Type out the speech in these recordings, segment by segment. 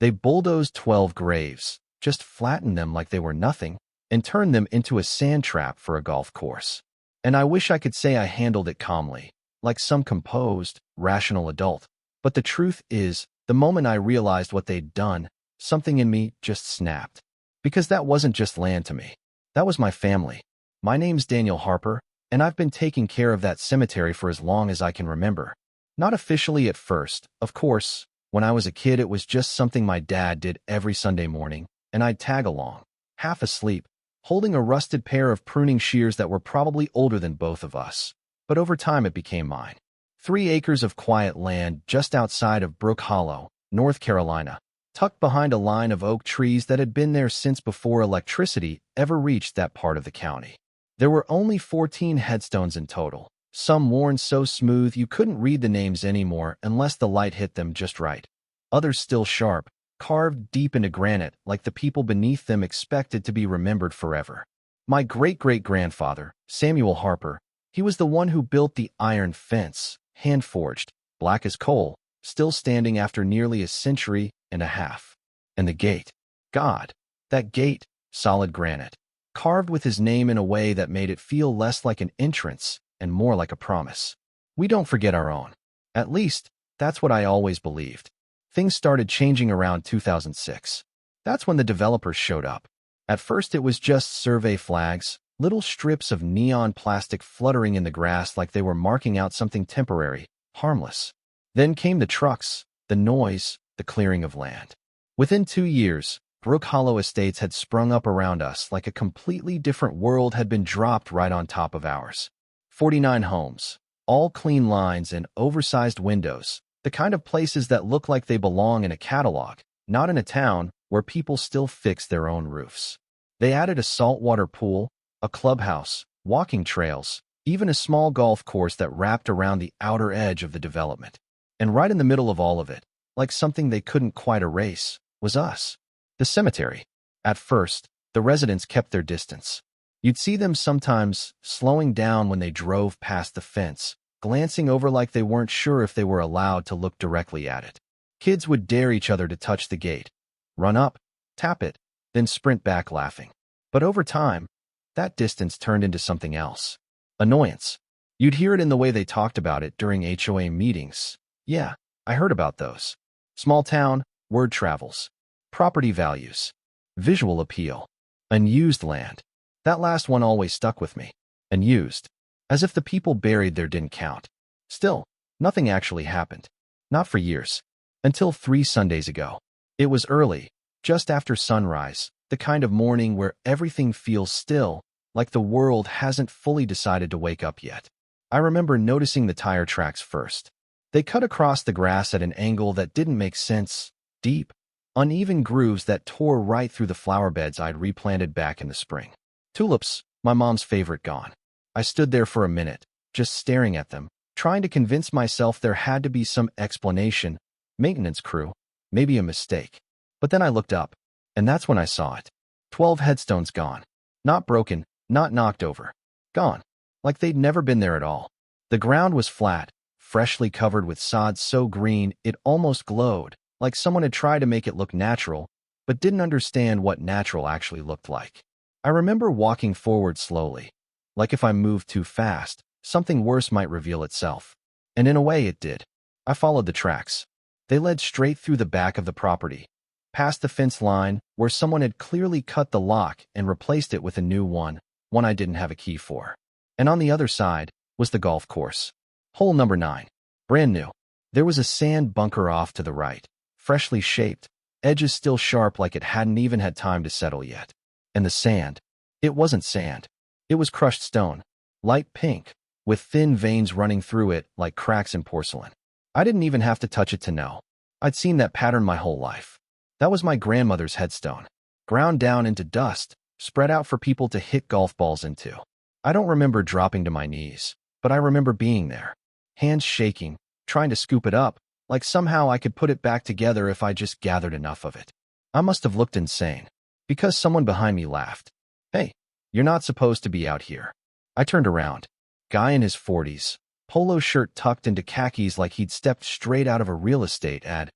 They bulldozed 12 graves, just flattened them like they were nothing, and turned them into a sand trap for a golf course. And I wish I could say I handled it calmly, like some composed, rational adult. But the truth is, the moment I realized what they'd done, something in me just snapped. Because that wasn't just land to me. That was my family. My name's Daniel Harper, and I've been taking care of that cemetery for as long as I can remember. Not officially at first, of course. When I was a kid, it was just something my dad did every Sunday morning, and I'd tag along, half asleep, holding a rusted pair of pruning shears that were probably older than both of us. But over time, it became mine. 3 acres of quiet land just outside of Brook Hollow, North Carolina, tucked behind a line of oak trees that had been there since before electricity ever reached that part of the county. There were only 14 headstones in total, some worn so smooth you couldn't read the names anymore unless the light hit them just right. Others still sharp, carved deep into granite like the people beneath them expected to be remembered forever. My great-great-grandfather, Samuel Harper, he was the one who built the iron fence, hand-forged, black as coal, still standing after nearly a century and a half. And the gate. God, that gate, solid granite, carved with his name in a way that made it feel less like an entrance and more like a promise. We don't forget our own. At least, that's what I always believed. Things started changing around 2006. That's when the developers showed up. At first it was just survey flags, little strips of neon plastic fluttering in the grass like they were marking out something temporary, harmless. Then came the trucks, the noise, the clearing of land. Within 2 years, Brook Hollow Estates had sprung up around us like a completely different world had been dropped right on top of ours. 49 homes, all clean lines and oversized windows, the kind of places that look like they belong in a catalog, not in a town where people still fix their own roofs. They added a saltwater pool, a clubhouse, walking trails, even a small golf course that wrapped around the outer edge of the development. And right in the middle of all of it, like something they couldn't quite erase, was us. The cemetery. At first, the residents kept their distance. You'd see them sometimes slowing down when they drove past the fence, glancing over like they weren't sure if they were allowed to look directly at it. Kids would dare each other to touch the gate, run up, tap it, then sprint back laughing. But over time, that distance turned into something else. Annoyance. You'd hear it in the way they talked about it during HOA meetings. Yeah, I heard about those. Small town, word travels. Property values. Visual appeal. Unused land. That last one always stuck with me. Unused. As if the people buried there didn't count. Still, nothing actually happened. Not for years. Until 3 Sundays ago. It was early, just after sunrise, the kind of morning where everything feels still, like the world hasn't fully decided to wake up yet. I remember noticing the tire tracks first. They cut across the grass at an angle that didn't make sense, deep, uneven grooves that tore right through the flower beds I'd replanted back in the spring. Tulips, my mom's favorite, gone. I stood there for a minute, just staring at them, trying to convince myself there had to be some explanation, maintenance crew, maybe a mistake. But then I looked up, and that's when I saw it. 12 headstones gone. Not broken, not knocked over. Gone. Like they'd never been there at all. The ground was flat, freshly covered with sod so green it almost glowed, like someone had tried to make it look natural, but didn't understand what natural actually looked like. I remember walking forward slowly. Like if I moved too fast, something worse might reveal itself. And in a way it did. I followed the tracks. They led straight through the back of the property, past the fence line where someone had clearly cut the lock and replaced it with a new one I didn't have a key for. And on the other side was the golf course. Hole number 9. Brand new. There was a sand bunker off to the right, freshly shaped, edges still sharp like it hadn't even had time to settle yet. And the sand. It wasn't sand. It was crushed stone, light pink, with thin veins running through it like cracks in porcelain. I didn't even have to touch it to know. I'd seen that pattern my whole life. That was my grandmother's headstone, ground down into dust, spread out for people to hit golf balls into. I don't remember dropping to my knees, but I remember being there, hands shaking, trying to scoop it up, like somehow I could put it back together if I just gathered enough of it. I must have looked insane, because someone behind me laughed. Hey, you're not supposed to be out here. I turned around. Guy in his 40s, polo shirt tucked into khakis like he'd stepped straight out of a real estate ad.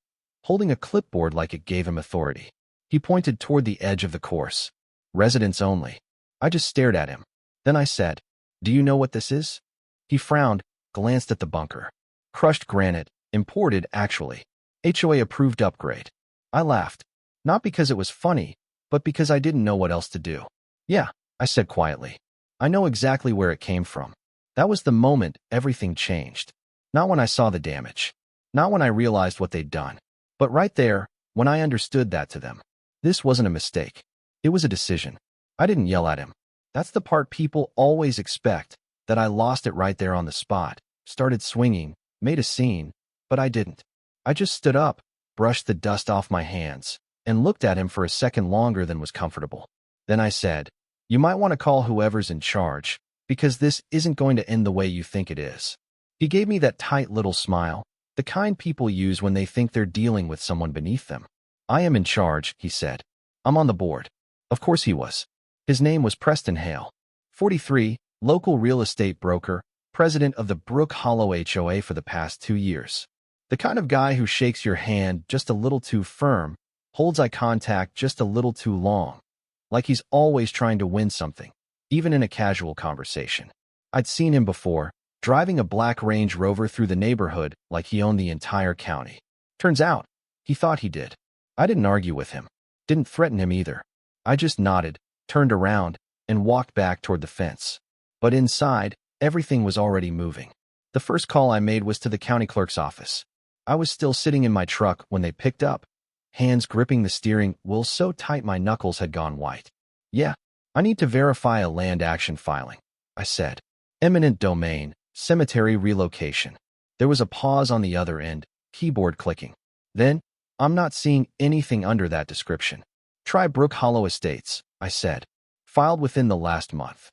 holding a clipboard like it gave him authority. He pointed toward the edge of the course. Residents only. I just stared at him. Then I said, "Do you know what this is?" He frowned, glanced at the bunker. Crushed granite, imported actually. HOA approved upgrade. I laughed. Not because it was funny, but because I didn't know what else to do. "Yeah," I said quietly. "I know exactly where it came from." That was the moment everything changed. Not when I saw the damage. Not when I realized what they'd done. But right there, when I understood that to them. This wasn't a mistake. It was a decision. I didn't yell at him. That's the part people always expect, that I lost it right there on the spot, started swinging, made a scene, but I didn't. I just stood up, brushed the dust off my hands, and looked at him for a second longer than was comfortable. Then I said, "You might want to call whoever's in charge, because this isn't going to end the way you think it is." He gave me that tight little smile, the kind people use when they think they're dealing with someone beneath them. "I am in charge," he said. "I'm on the board." Of course he was. His name was Preston Hale, 43, local real estate broker, president of the Brook Hollow HOA for the past 2 years. The kind of guy who shakes your hand just a little too firm, holds eye contact just a little too long, like he's always trying to win something, even in a casual conversation. I'd seen him before, driving a black Range Rover through the neighborhood like he owned the entire county. Turns out, he thought he did. I didn't argue with him, didn't threaten him either. I just nodded, turned around, and walked back toward the fence. But inside, everything was already moving. The first call I made was to the county clerk's office. I was still sitting in my truck when they picked up, hands gripping the steering wheel so tight my knuckles had gone white. "Yeah, I need to verify a land action filing," I said. "Eminent domain, cemetery relocation." There was a pause on the other end, keyboard clicking. Then, "I'm not seeing anything under that description." "Try Brook Hollow Estates," I said. "Filed within the last month."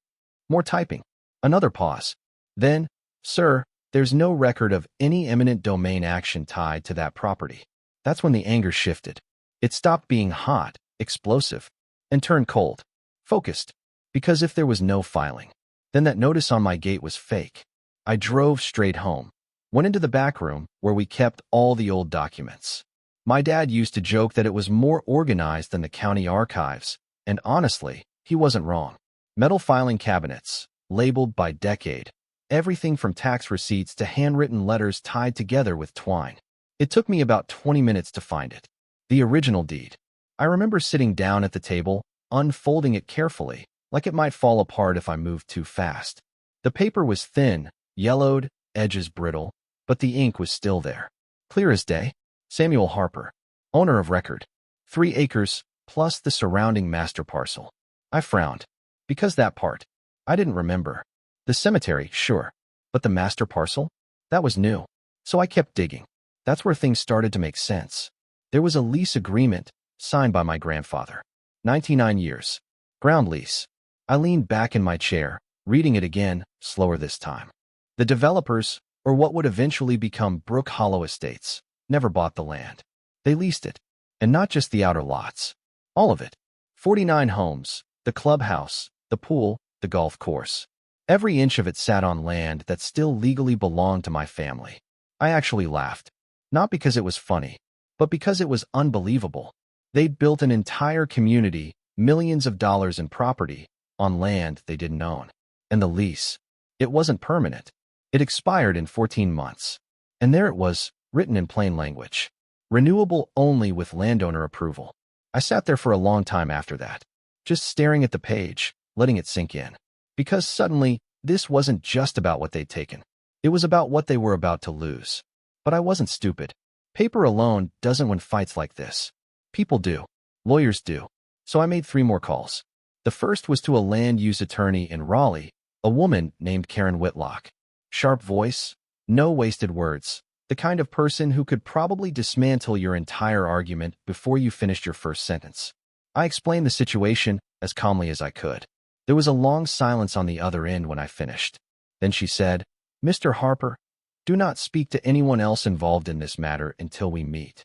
More typing. Another pause. Then, "Sir, there's no record of any eminent domain action tied to that property." That's when the anger shifted. It stopped being hot, explosive, and turned cold, focused. Because if there was no filing, then that notice on my gate was fake. I drove straight home, went into the back room where we kept all the old documents. My dad used to joke that it was more organized than the county archives, and honestly, he wasn't wrong. Metal filing cabinets, labeled by decade. Everything from tax receipts to handwritten letters tied together with twine. It took me about 20 minutes to find it. The original deed. I remember sitting down at the table, unfolding it carefully, like it might fall apart if I moved too fast. The paper was thin, yellowed, edges brittle, but the ink was still there. Clear as day. Samuel Harper, owner of record. 3 acres, plus the surrounding master parcel. I frowned. Because that part, I didn't remember. The cemetery, sure. But the master parcel? That was new. So I kept digging. That's where things started to make sense. There was a lease agreement, signed by my grandfather. 99 years. Ground lease. I leaned back in my chair, reading it again, slower this time. The developers, or what would eventually become Brook Hollow Estates, never bought the land. They leased it. And not just the outer lots. All of it. 49 homes, the clubhouse, the pool, the golf course. Every inch of it sat on land that still legally belonged to my family. I actually laughed. Not because it was funny, but because it was unbelievable. They'd built an entire community, millions of dollars in property, on land they didn't own. And the lease, it wasn't permanent. It expired in 14 months. And there it was, written in plain language. Renewable only with landowner approval. I sat there for a long time after that, just staring at the page, letting it sink in. Because suddenly, this wasn't just about what they'd taken. It was about what they were about to lose. But I wasn't stupid. Paper alone doesn't win fights like this. People do. Lawyers do. So I made 3 more calls. The first was to a land use attorney in Raleigh, a woman named Karen Whitlock. Sharp voice, no wasted words. The kind of person who could probably dismantle your entire argument before you finished your first sentence. I explained the situation as calmly as I could. There was a long silence on the other end when I finished. Then she said, "Mr. Harper, do not speak to anyone else involved in this matter until we meet."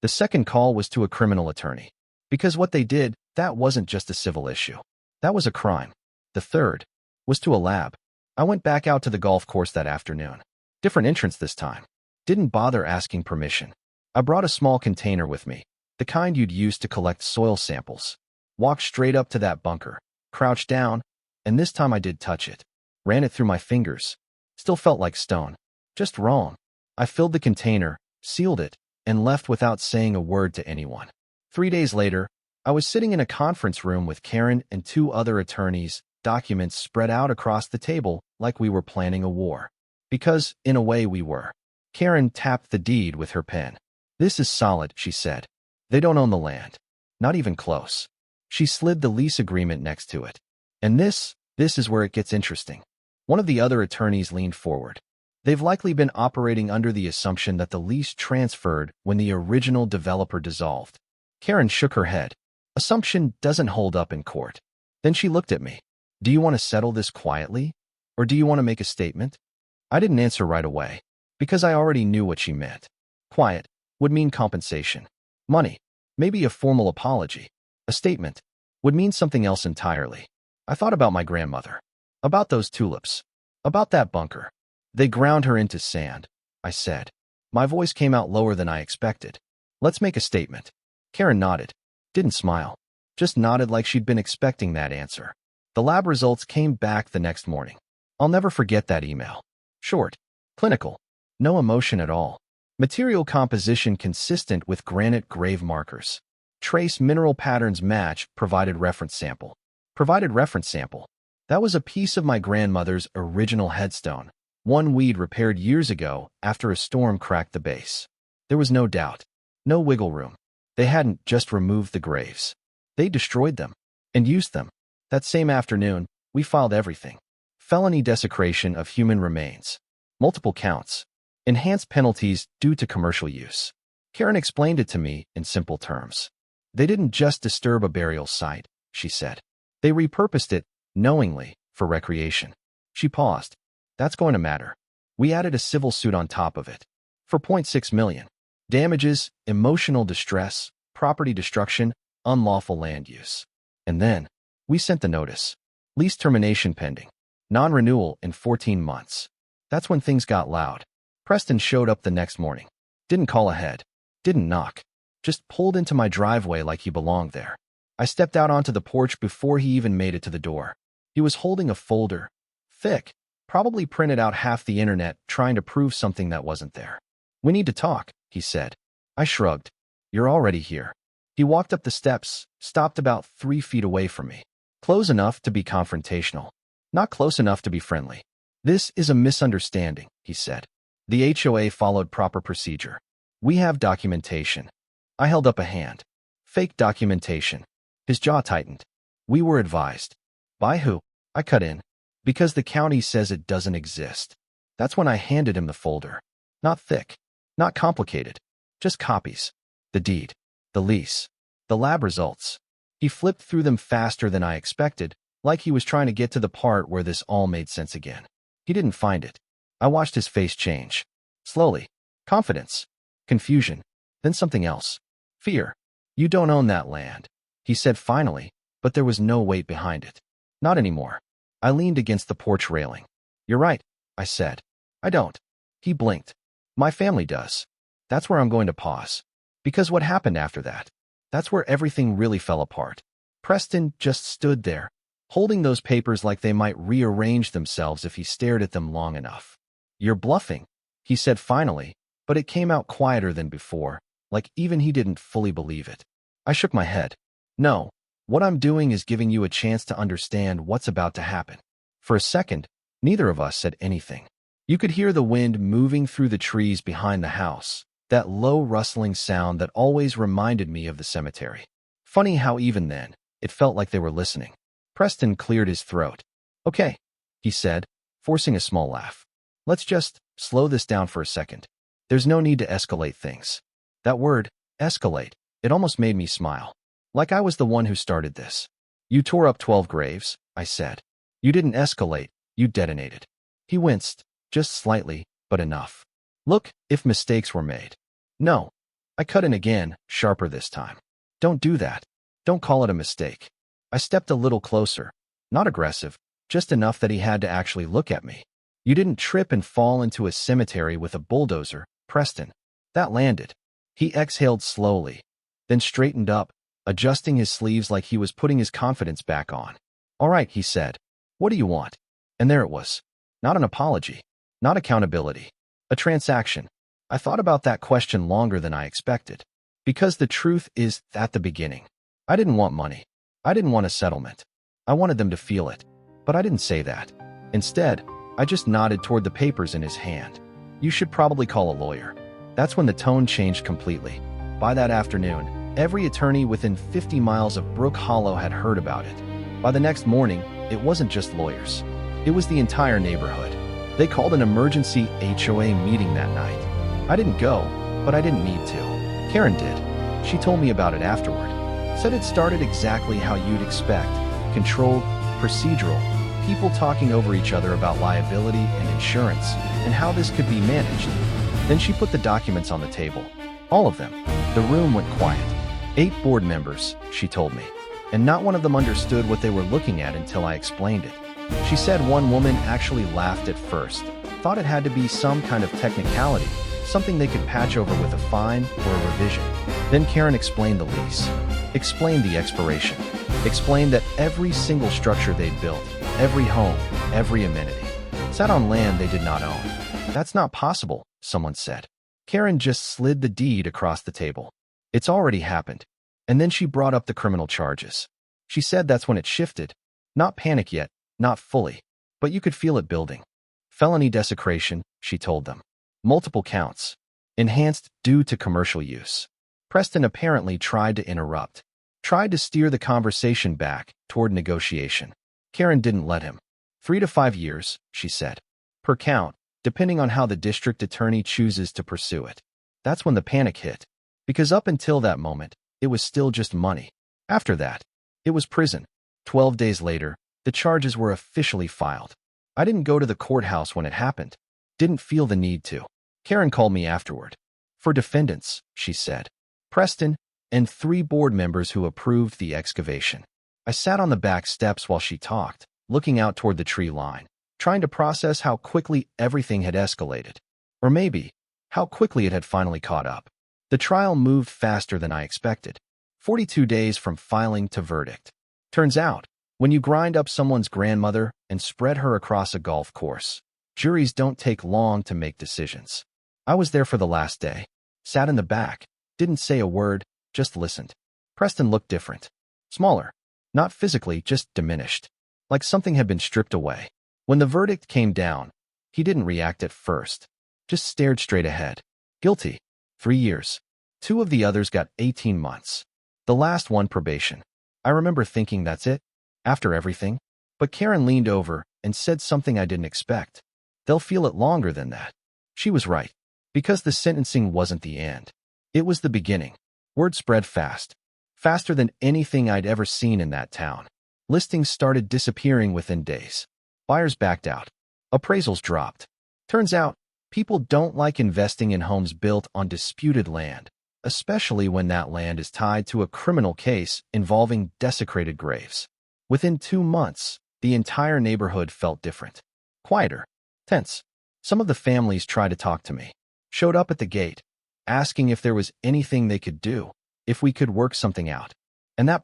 The second call was to a criminal attorney. Because what they did, that wasn't just a civil issue. That was a crime. The third was to a lab. I went back out to the golf course that afternoon. Different entrance this time. Didn't bother asking permission. I brought a small container with me, the kind you'd use to collect soil samples. Walked straight up to that bunker, crouched down, and this time I did touch it. Ran it through my fingers. Still felt like stone. Just wrong. I filled the container, sealed it, and left without saying a word to anyone. 3 days later, I was sitting in a conference room with Karen and 2 other attorneys, documents spread out across the table like we were planning a war. Because, in a way, we were. Karen tapped the deed with her pen. "This is solid," she said. "They don't own the land. Not even close." She slid the lease agreement next to it. "And this is where it gets interesting." One of the other attorneys leaned forward. "They've likely been operating under the assumption that the lease transferred when the original developer dissolved." Karen shook her head. "Assumption doesn't hold up in court." Then she looked at me. "Do you want to settle this quietly? Or do you want to make a statement?" I didn't answer right away, because I already knew what she meant. Quiet would mean compensation. Money, maybe a formal apology. A statement would mean something else entirely. I thought about my grandmother. About those tulips. About that bunker. "They ground her into sand," I said. My voice came out lower than I expected. "Let's make a statement." Karen nodded. Didn't smile. Just nodded like she'd been expecting that answer. The lab results came back the next morning. I'll never forget that email. Short. Clinical. No emotion at all. Material composition consistent with granite grave markers. Trace mineral patterns match provided reference sample. Provided reference sample. That was a piece of my grandmother's original headstone, one we'd repaired years ago after a storm cracked the base. There was no doubt. No wiggle room. They hadn't just removed the graves. They destroyed them and used them. That same afternoon, we filed everything. Felony desecration of human remains. Multiple counts. Enhanced penalties due to commercial use. Karen explained it to me in simple terms. They didn't just disturb a burial site, she said. They repurposed it, knowingly, for recreation. She paused. That's going to matter. We added a civil suit on top of it. For $0.6 million. Damages, emotional distress, property destruction, unlawful land use. And then, we sent the notice. Lease termination pending. Non-renewal in 14 months. That's when things got loud. Preston showed up the next morning. Didn't call ahead. Didn't knock. Just pulled into my driveway like he belonged there. I stepped out onto the porch before he even made it to the door. He was holding a folder. Thick. Probably printed out half the internet trying to prove something that wasn't there. "We need to talk," he said. I shrugged. "You're already here." He walked up the steps, stopped about 3 feet away from me. Close enough to be confrontational. Not close enough to be friendly. "This is a misunderstanding," he said. "The HOA followed proper procedure. We have documentation." I held up a hand. "Fake documentation." His jaw tightened. "We were advised." "By who?" I cut in. "Because the county says it doesn't exist." That's when I handed him the folder. Not thick. Not complicated. Just copies. The deed. The lease. The lab results. He flipped through them faster than I expected, like he was trying to get to the part where this all made sense again. He didn't find it. I watched his face change. Slowly. Confidence. Confusion. Then something else. Fear. "You don't own that land," he said finally, but there was no weight behind it. Not anymore. I leaned against the porch railing. "You're right," I said. "I don't." He blinked. "My family does." That's where I'm going to pause. Because what happened after that? That's where everything really fell apart. Preston just stood there, holding those papers like they might rearrange themselves if he stared at them long enough. "You're bluffing," he said finally, but it came out quieter than before, like even he didn't fully believe it. I shook my head. "No, what I'm doing is giving you a chance to understand what's about to happen." For a second, neither of us said anything. You could hear the wind moving through the trees behind the house, that low rustling sound that always reminded me of the cemetery. Funny how even then, it felt like they were listening. Preston cleared his throat. "Okay," he said, forcing a small laugh. "Let's just slow this down for a second. There's no need to escalate things." That word, escalate, it almost made me smile. Like I was the one who started this. "You tore up 12 graves," I said. "You didn't escalate, you detonated." He winced, just slightly, but enough. "Look, if mistakes were made." "No." I cut in again, sharper this time. "Don't do that. Don't call it a mistake." I stepped a little closer. Not aggressive, just enough that he had to actually look at me. "You didn't trip and fall into a cemetery with a bulldozer, Preston. That landed. He exhaled slowly, then straightened up, adjusting his sleeves like he was putting his confidence back on. "All right," he said. "What do you want?" And there it was. Not an apology, not accountability, a transaction. I thought about that question longer than I expected. Because the truth is, at the beginning, I didn't want money. I didn't want a settlement. I wanted them to feel it. But I didn't say that. Instead, I just nodded toward the papers in his hand. "You should probably call a lawyer." That's when the tone changed completely. By that afternoon, every attorney within 50 miles of Brook Hollow had heard about it. By the next morning, it wasn't just lawyers. It was the entire neighborhood. They called an emergency HOA meeting that night. I didn't go, but I didn't need to. Karen did. She told me about it afterward. Said it started exactly how you'd expect. Controlled, procedural, people talking over each other about liability and insurance, and how this could be managed. Then she put the documents on the table. All of them. The room went quiet. 8 board members, she told me. And not one of them understood what they were looking at until I explained it. She said one woman actually laughed at first, thought it had to be some kind of technicality, something they could patch over with a fine or a revision. Then Karen explained the lease, explained the expiration, explained that every single structure they'd built, every home, every amenity, sat on land they did not own. "That's not possible," someone said. Karen just slid the deed across the table. "It's already happened." And then she brought up the criminal charges. She said that's when it shifted. Not panic yet, not fully, but you could feel it building. Felony desecration, she told them. Multiple counts. Enhanced due to commercial use. Preston apparently tried to interrupt. Tried to steer the conversation back toward negotiation. Karen didn't let him. 3 to 5 years, she said. Per count, depending on how the district attorney chooses to pursue it. That's when the panic hit. Because up until that moment, it was still just money. After that, it was prison. 12 days later, the charges were officially filed. I didn't go to the courthouse when it happened. Didn't feel the need to. Karen called me afterward. For defendants, she said. Preston, and 3 board members who approved the excavation. I sat on the back steps while she talked, looking out toward the tree line, trying to process how quickly everything had escalated. Or maybe, how quickly it had finally caught up. The trial moved faster than I expected. 42 days from filing to verdict. Turns out, when you grind up someone's grandmother and spread her across a golf course, juries don't take long to make decisions. I was there for the last day. Sat in the back, didn't say a word, just listened. Preston looked different. Smaller. Not physically, just diminished. Like something had been stripped away. When the verdict came down, he didn't react at first. Just stared straight ahead. Guilty. 3 years. 2 of the others got 18 months. The last one probation. I remember thinking that's it? After everything? But Karen leaned over and said something I didn't expect. They'll feel it longer than that. She was right. Because the sentencing wasn't the end. It was the beginning. Word spread fast. Faster than anything I'd ever seen in that town. Listings started disappearing within days. Buyers backed out. Appraisals dropped. Turns out, people don't like investing in homes built on disputed land, especially when that land is tied to a criminal case involving desecrated graves. Within 2 months, the entire neighborhood felt different. Quieter. Tense. Some of the families tried to talk to me. Showed up at the gate, asking if there was anything they could do, if we could work something out. And that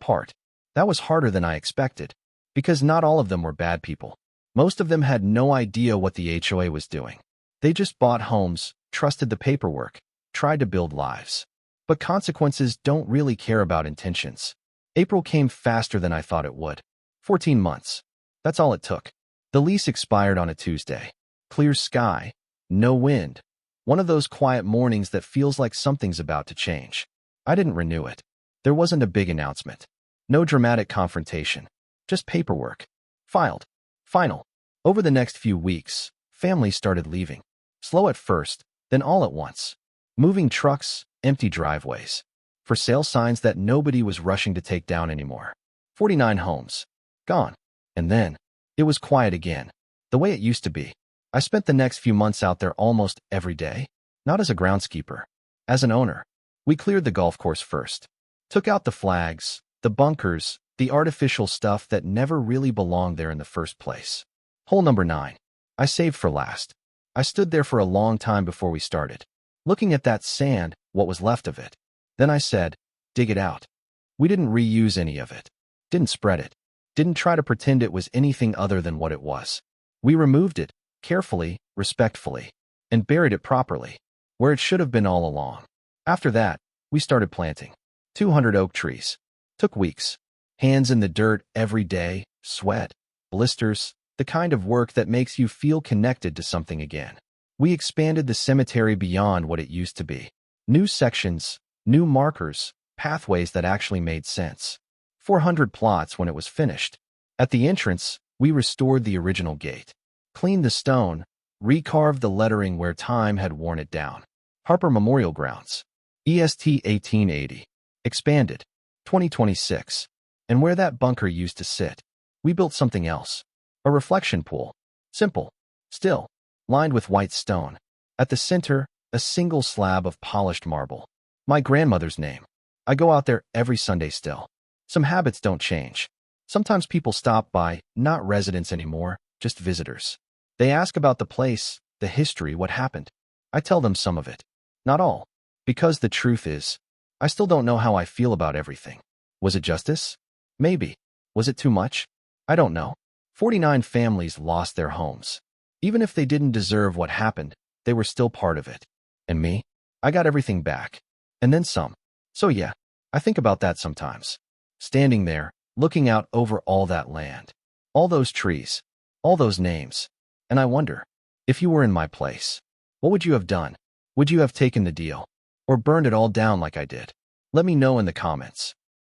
was harder than I expected, because not all of them were bad people. Most of them had no idea what the HOA was doing. They just bought homes, trusted the paperwork, tried to build lives. But consequences don't really care about intentions. April came faster than I thought it would. 14 months. That's all it took. The lease expired on a Tuesday. Clear sky. No wind. One of those quiet mornings that feels like something's about to change. I didn't renew it. There wasn't a big announcement. No dramatic confrontation. Just paperwork. Filed. Final. Over the next few weeks, families started leaving. Slow at first, then all at once. Moving trucks, empty driveways. For sale signs that nobody was rushing to take down anymore. 49 homes. Gone. And then, it was quiet again. The way it used to be. I spent the next few months out there almost every day. Not as a groundskeeper. As an owner. We cleared the golf course first. Took out the flags, the bunkers, the artificial stuff that never really belonged there in the first place. Hole number 9. I saved for last. I stood there for a long time before we started. Looking at that sand, what was left of it. Then I said, dig it out. We didn't reuse any of it. Didn't spread it. Didn't try to pretend it was anything other than what it was. We removed it, carefully, respectfully, and buried it properly, where it should have been all along. After that, we started planting. 200 oak trees. Took weeks. Hands in the dirt every day, sweat, blisters, the kind of work that makes you feel connected to something again. We expanded the cemetery beyond what it used to be. New sections, new markers, pathways that actually made sense. 400 plots when it was finished. At the entrance, we restored the original gate. Cleaned the stone, recarved the lettering where time had worn it down. Harper Memorial Grounds. EST 1880. Expanded. 2026. And where that bunker used to sit, we built something else. A reflection pool. Simple. Still. Lined with white stone. At the center, a single slab of polished marble. My grandmother's name. I go out there every Sunday still. Some habits don't change. Sometimes people stop by, not residents anymore, just visitors. They ask about the place, the history, what happened. I tell them some of it. Not all. Because the truth is, I still don't know how I feel about everything. Was it justice? Maybe. Was it too much? I don't know. 49 families lost their homes. Even if they didn't deserve what happened, they were still part of it. And me? I got everything back. And then some. So yeah, I think about that sometimes. Standing there, looking out over all that land. All those trees. All those names. And I wonder, if you were in my place, what would you have done? Would you have taken the deal? Or burned it all down like I did? Let me know in the comments.